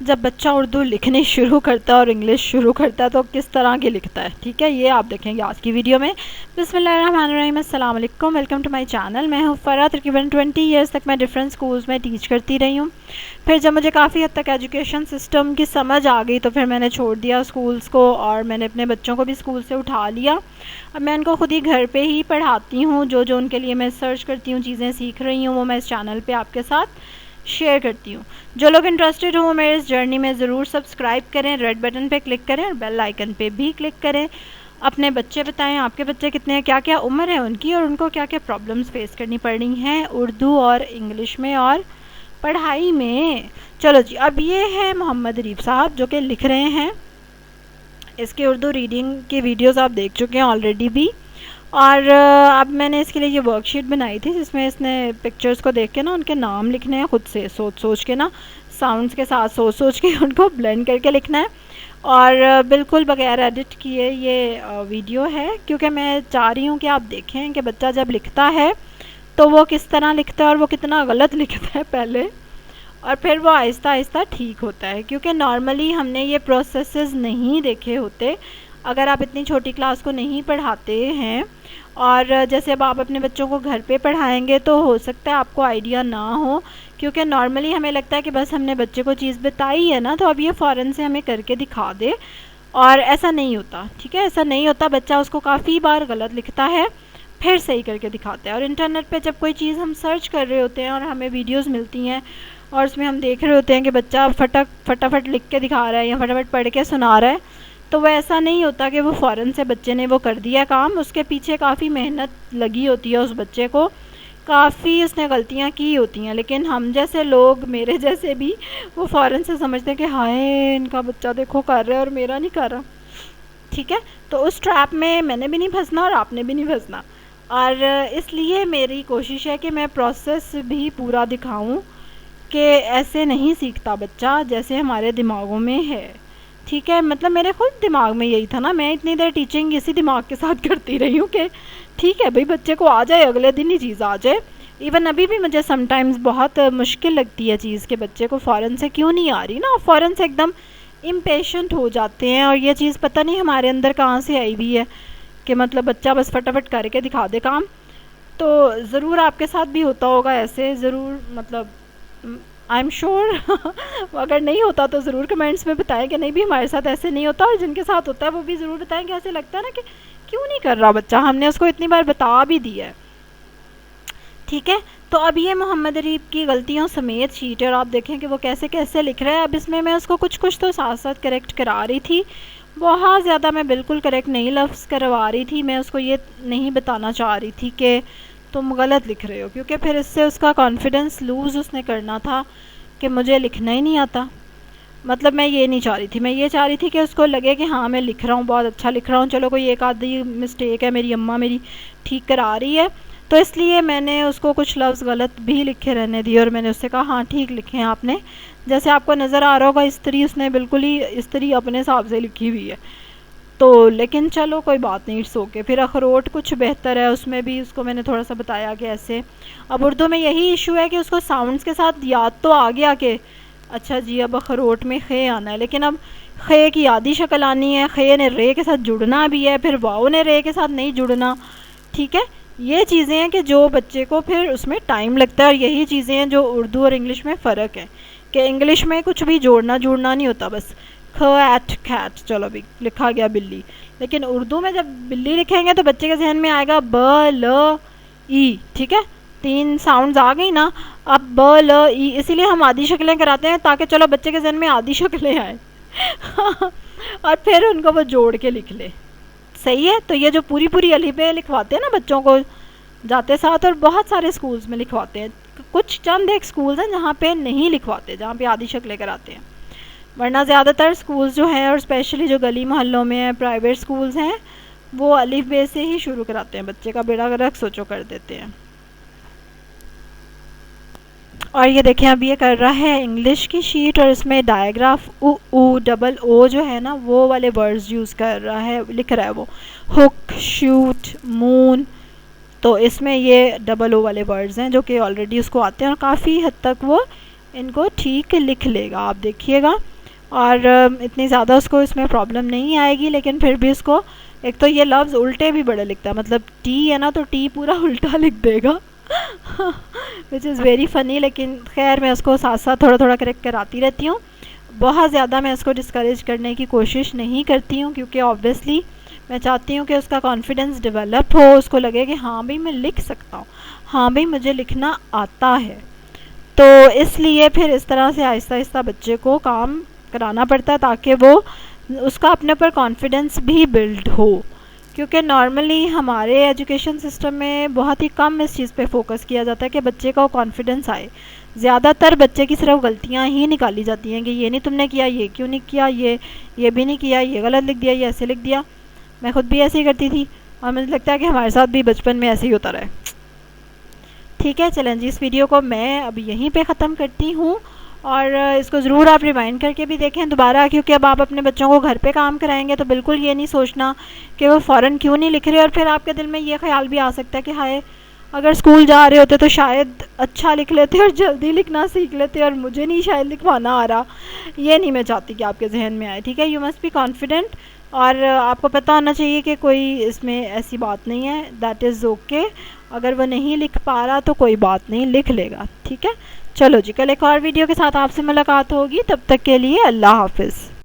जब बच्चा उर्दू लिखनी शुरू करता है और इंग्लिश शुरू करता है तो किस तरह की लिखता है, ठीक है, ये आप देखेंगे आज की वीडियो में। बिस्मिल्लाहिर्रहमानिर्रहीम, अस्सलाम वालेकुम, वेलकम टू माय चैनल। मैं हूँ फ़रा। तकरीबन 20 ईयर्स तक मैं डिफरेंट स्कूल्स में टीच करती रही हूँ। फिर जब मुझे काफ़ी हद तक एजुकेशन सिस्टम की समझ आ गई तो फिर मैंने छोड़ दिया स्कूल्स को और मैंने अपने बच्चों को भी स्कूल से उठा लिया। अब मैं उनको खुद ही घर पे ही पढ़ाती हूँ। जो जो उनके लिए मैं सर्च करती हूँ, चीज़ें सीख रही हूँ, वो मैं इस चैनल पे आपके साथ शेयर करती हूँ। जो लोग इंटरेस्टेड हो मेरे इस जर्नी में ज़रूर सब्सक्राइब करें, रेड बटन पे क्लिक करें और बेल आइकन पे भी क्लिक करें। अपने बच्चे बताएं आपके बच्चे कितने हैं, क्या क्या उम्र है उनकी और उनको क्या क्या प्रॉब्लम्स फेस करनी पड़ रही हैं उर्दू और इंग्लिश में और पढ़ाई में। चलो जी, अब ये है मोहम्मद अरीब साहब जो कि लिख रहे हैं। इसके उर्दू रीडिंग के वीडियोस आप देख चुके हैं ऑलरेडी भी। और अब मैंने इसके लिए ये वर्कशीट बनाई थी जिसमें इसने पिक्चर्स को देख के ना उनके नाम लिखने हैं, खुद से सोच सोच के ना, साउंड्स के साथ सोच सोच के उनको ब्लेंड करके लिखना है। और बिल्कुल बगैर एडिट किए ये वीडियो है, क्योंकि मैं चाह रही हूँ कि आप देखें कि बच्चा जब लिखता है तो वो किस तरह लिखता है और वो कितना गलत लिखता है पहले, और फिर वो आहिस्ता आहिस्ता ठीक होता है। क्योंकि नॉर्मली हमने ये प्रोसेसेस नहीं देखे होते अगर आप इतनी छोटी क्लास को नहीं पढ़ाते हैं। और जैसे अब आप अपने बच्चों को घर पे पढ़ाएंगे तो हो सकता है आपको आइडिया ना हो, क्योंकि नॉर्मली हमें लगता है कि बस हमने बच्चे को चीज़ बताई है ना तो अब ये फ़ौरन से हमें करके दिखा दे, और ऐसा नहीं होता। ठीक है, ऐसा नहीं होता। बच्चा उसको काफ़ी बार गलत लिखता है फिर सही करके दिखाता है। और इंटरनेट पे जब कोई चीज़ हम सर्च कर रहे होते हैं और हमें वीडियोस मिलती हैं और उसमें हम देख रहे होते हैं कि बच्चा फटाफट लिख के दिखा रहा है या फटाफट पढ़ के सुना रहा है, तो वह ऐसा नहीं होता कि वो फ़ौरन से बच्चे ने वो कर दिया काम। उसके पीछे काफ़ी मेहनत लगी होती है, उस बच्चे को काफ़ी उसने गलतियाँ की होती हैं। लेकिन हम जैसे लोग, मेरे जैसे भी, वो फ़ौरन से समझते हैं कि हाय इनका बच्चा देखो कर रहा है और मेरा नहीं कर रहा। ठीक है, तो उस ट्रैप में मैंने भी नहीं फंसना और आपने भी नहीं फंसना। और इसलिए मेरी कोशिश है कि मैं प्रोसेस भी पूरा दिखाऊं कि ऐसे नहीं सीखता बच्चा जैसे हमारे दिमागों में है। ठीक है, मतलब मेरे खुद दिमाग में यही था ना, मैं इतनी देर टीचिंग इसी दिमाग के साथ करती रही हूँ कि ठीक है भाई बच्चे को आ जाए, अगले दिन ही चीज़ आ जाए। इवन अभी भी मुझे समटाइम्स बहुत मुश्किल लगती है चीज़ के बच्चे को फ़ौरन से क्यों नहीं आ रही ना, फ़ौरन से एकदम इम्पेशेंट हो जाते हैं। और ये चीज़ पता नहीं हमारे अंदर कहाँ से आई हुई है कि मतलब बच्चा बस फटाफट करके दिखा दे काम। तो ज़रूर आपके साथ भी होता होगा ऐसे, ज़रूर, मतलब आई एम श्योर अगर नहीं होता तो ज़रूर कमेंट्स में बताएं कि नहीं भी हमारे साथ ऐसे नहीं होता, और जिनके साथ होता है वो भी ज़रूर बताएं कि ऐसे लगता है ना कि क्यों नहीं कर रहा बच्चा, हमने उसको इतनी बार बता भी दिया है। ठीक है, तो अब ये मोहम्मद अरीब की गलतियों समेत शीट है और आप देखें कि वो कैसे कैसे लिख रहा है। अब इसमें मैं उसको कुछ कुछ तो साथ साथ करेक्ट करा रही थी, बहुत ज़्यादा मैं बिल्कुल करेक्ट नहीं लफ्ज़ करवा रही थी। मैं उसको ये नहीं बताना चाह रही थी कि तुम गलत लिख रहे हो, क्योंकि फिर इससे उसका कॉन्फिडेंस लूज़ उसने करना था कि मुझे लिखना ही नहीं आता। मतलब मैं ये नहीं चाह रही थी, मैं ये चाह रही थी कि उसको लगे कि हाँ मैं लिख रहा हूँ, बहुत अच्छा लिख रहा हूँ, चलो कोई एक आधी मिस्टेक है मेरी अम्मा मेरी ठीक करा रही है। तो इसलिए मैंने उसको कुछ लफ्ज़ गलत भी लिखे रहने दिए और मैंने उससे कहा हाँ ठीक लिखे हैं आपने, जैसे आपको नज़र आ रहा होगा स्त्री उसने बिल्कुल ही स्त्री अपने हिसाब से लिखी हुई है। तो लेकिन चलो कोई बात नहीं, इट्स ओके। फिर अखरोट कुछ बेहतर है, उसमें भी उसको मैंने थोड़ा सा बताया कि ऐसे। अब उर्दू में यही इशू है कि उसको साउंड्स के साथ याद तो आ गया कि अच्छा जी अब अखरोट में खे आना है, लेकिन अब खे की आधी शक्ल आनी है, खे ने रे के साथ जुड़ना भी है, फिर वाओ ने रे के साथ नहीं जुड़ना। ठीक है, ये चीज़ें हैं कि जो बच्चे को फिर उसमें टाइम लगता है, और यही चीज़ें हैं जो उर्दू और इंग्लिश में फ़र्क है कि इंग्लिश में कुछ भी जोड़ना जुड़ना नहीं होता, बस खैट खैट चलो भी लिखा गया बिल्ली। लेकिन उर्दू में जब बिल्ली लिखेंगे तो बच्चे के जहन में आएगा ब ल ई। ठीक है, 3 साउंड्स आ गई ना। अब ब ल ई, इसीलिए हम आधी शक्लें कराते हैं ताकि चलो बच्चे के जहन में आधी शक्लें आए और फिर उनको वो जोड़ के लिख ले। सही है, तो ये जो पूरी पूरी अलीबे लिखवाते हैं ना बच्चों को जाते साथ, और बहुत सारे स्कूल्स में लिखवाते हैं, कुछ चंद एक स्कूल्स हैं जहाँ पे नहीं लिखवाते, जहाँ पे आधी शक्लें कराते हैं, वरना ज़्यादातर स्कूल्स जो हैं और स्पेशली जो गली मोहल्लों में हैं प्राइवेट स्कूल्स हैं वो अलिफ बे से ही शुरू कराते हैं, बच्चे का बेड़ा गर्क सोचो कर देते हैं। और ये देखें अब ये कर रहा है इंग्लिश की शीट और इसमें डायग्राफ ऊ डबल ओ जो है ना वो वाले वर्ड्स यूज़ कर रहा है, लिख रहा है वो हुक शूट मून। तो इसमें ये डबल ओ वाले वर्ड्स हैं जो कि ऑलरेडी उसको आते हैं और काफ़ी हद तक वो इनको ठीक लिख लेगा, आप देखिएगा। और इतनी ज़्यादा उसको इसमें प्रॉब्लम नहीं आएगी, लेकिन फिर भी उसको एक तो ये लफ्ज़ उल्टे भी बड़े लिखता है, मतलब टी है ना तो टी पूरा उल्टा लिख देगा विच इज़ वेरी फ़नी। लेकिन खैर मैं उसको साथ साथ थोड़ा थोड़ा करेक्ट कराती रहती हूँ। बहुत ज़्यादा मैं उसको डिस्करेज करने की कोशिश नहीं करती हूँ, क्योंकि ऑब्वियसली मैं चाहती हूँ कि उसका कॉन्फिडेंस डेवलप हो, उसको लगे कि हाँ भाई मैं लिख सकता हूँ, हाँ भाई मुझे लिखना आता है। तो इसलिए फिर इस तरह से आहिस्ता आहिस्ता बच्चे को काम कराना पड़ता है, ताकि वो उसका अपने ऊपर कॉन्फिडेंस भी बिल्ड हो। क्योंकि नॉर्मली हमारे एजुकेशन सिस्टम में बहुत ही कम इस चीज़ पे फोकस किया जाता है कि बच्चे का कॉन्फिडेंस आए। ज़्यादातर बच्चे की सिर्फ गलतियाँ ही निकाली जाती हैं कि ये नहीं तुमने किया, ये क्यों नहीं किया, ये भी नहीं किया, ये गलत लिख दिया, ये ऐसे लिख दिया। मैं खुद भी ऐसे ही करती थी और मुझे लगता है कि हमारे साथ भी बचपन में ऐसे ही होता रहा है। ठीक है, चलें जी, इस वीडियो को मैं अब यहीं पे ख़त्म करती हूँ। और इसको ज़रूर आप रिवाइंड करके भी देखें दोबारा, क्योंकि अब आप अपने बच्चों को घर पे काम कराएंगे तो बिल्कुल ये नहीं सोचना कि वो फ़ौरन क्यों नहीं लिख रहे। और फिर आपके दिल में ये ख्याल भी आ सकता है कि हाय, अगर स्कूल जा रहे होते तो शायद अच्छा लिख लेते और जल्दी लिखना सीख लेते, और मुझे नहीं शायद लिखवाना आ रहा। ये नहीं मैं चाहती कि आपके जहन में आए। ठीक है, यू मस्ट बी कॉन्फिडेंट। और आपको पता होना चाहिए कि कोई इसमें ऐसी बात नहीं है, दैट इज़ ओके। अगर वो नहीं लिख पा रहा तो कोई बात नहीं, लिख लेगा। ठीक है, चलो जी, कल एक और वीडियो के साथ आपसे मुलाकात होगी। तब तक के लिए अल्लाह हाफिज़।